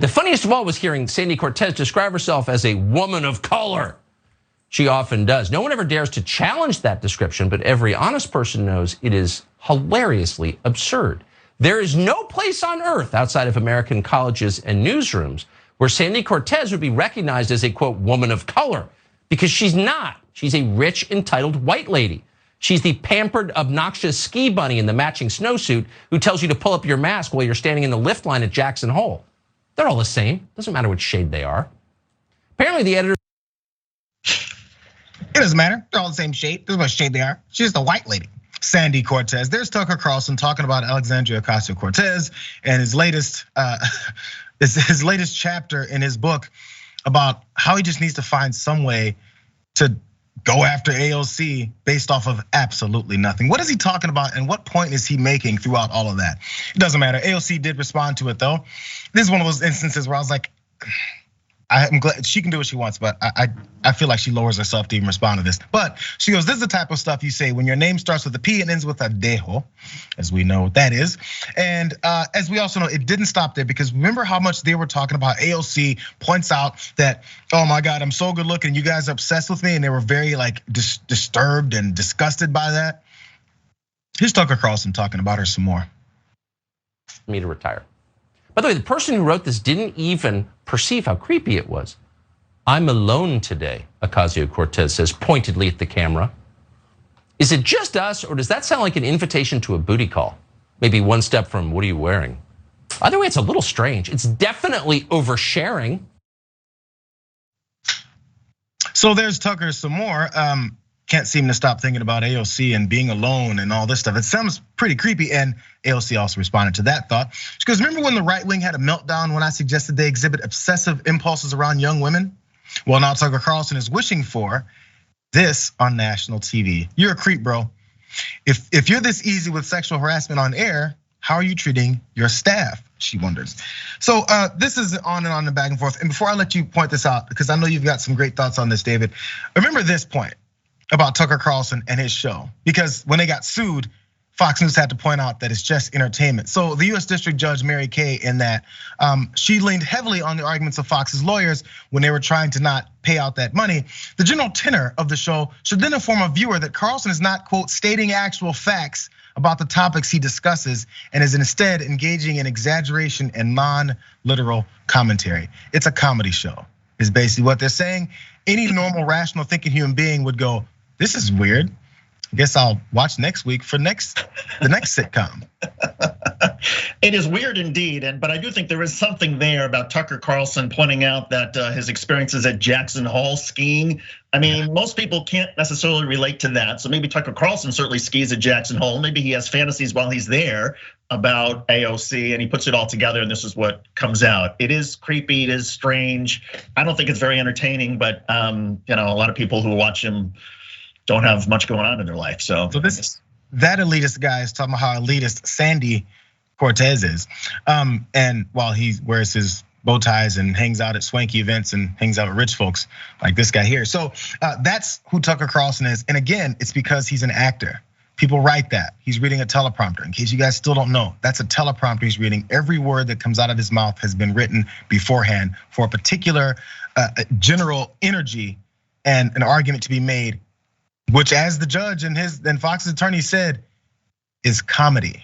The funniest of all was hearing Sandy Cortez describe herself as a woman of color. She often does. No one ever dares to challenge that description, but every honest person knows it is hilariously absurd. There is no place on earth outside of American colleges and newsrooms where Sandy Cortez would be recognized as a, quote, woman of color, because she's not. She's a rich, entitled white lady. She's the pampered, obnoxious ski bunny in the matching snowsuit who tells you to pull up your mask while you're standing in the lift line at Jackson Hole. They're all the same. Doesn't matter which shade they are. Apparently the editor. It doesn't matter. They're all the same shade. Doesn't matter what shade they are. She's the white lady. Sandy Cortez. There's Tucker Carlson talking about Alexandria Ocasio-Cortez and his latest chapter in his book about how he just needs to find some way to go after AOC based off of absolutely nothing. What is he talking about and what point is he making throughout all of that? It doesn't matter. AOC did respond to it though. This is one of those instances where I was like, I'm glad she can do what she wants, but I feel like she lowers herself to even respond to this. But she goes, this is the type of stuff you say when your name starts with a P and ends with a dejo, as we know what that is. And as we also know, it didn't stop there, because remember how much they were talking about. AOC points out that, oh my God, I'm so good looking, you guys are obsessed with me, and they were very like disturbed and disgusted by that. Here's Tucker Carlson talking about her some more. Me to retire. By the way, the person who wrote this didn't even perceive how creepy it was. I'm alone today, Ocasio-Cortez says pointedly at the camera. Is it just us, or does that sound like an invitation to a booty call? Maybe one step from what are you wearing? Either way, it's a little strange. It's definitely oversharing. So there's Tucker some more. Can't seem to stop thinking about AOC and being alone and all this stuff. It sounds pretty creepy, and AOC also responded to that thought. She goes, remember when the right wing had a meltdown when I suggested they exhibit obsessive impulses around young women? Well, now Tucker Carlson is wishing for this on national TV. You're a creep, bro. If you're this easy with sexual harassment on air, how are you treating your staff? She wonders. So this is on and back and forth. And before I let you point this out, because I know you've got some great thoughts on this, David, remember this point about Tucker Carlson and his show, because when they got sued, Fox News had to point out that it's just entertainment. So the US District Judge Mary Kay, in that she leaned heavily on the arguments of Fox's lawyers when they were trying to not pay out that money. The general tenor of the show should then inform a viewer that Carlson is not, quote, stating actual facts about the topics he discusses, and is instead engaging in exaggeration and non-literal commentary. It's a comedy show, is basically what they're saying. Any normal, rational thinking human being would go, this is weird. I guess I'll watch next week for the next sitcom. It is weird indeed, but I do think there is something there about Tucker Carlson pointing out that his experiences at Jackson Hole skiing. I mean, most people can't necessarily relate to that. So maybe Tucker Carlson certainly skis at Jackson Hole. Maybe he has fantasies while he's there about AOC, and he puts it all together, and this is what comes out. It is creepy, it is strange. I don't think it's very entertaining, but a lot of people who watch him don't have much going on in their life. So that elitist guy is talking about how elitist Sandy Cortez is. And while he wears his bow ties and hangs out at swanky events and hangs out with rich folks like this guy here. So that's who Tucker Carlson is. And again, it's because he's an actor. People write that. He's reading a teleprompter. In case you guys still don't know, that's a teleprompter he's reading. Every word that comes out of his mouth has been written beforehand for a particular general energy and an argument to be made, which, as the judge and Fox's attorney said, is comedy.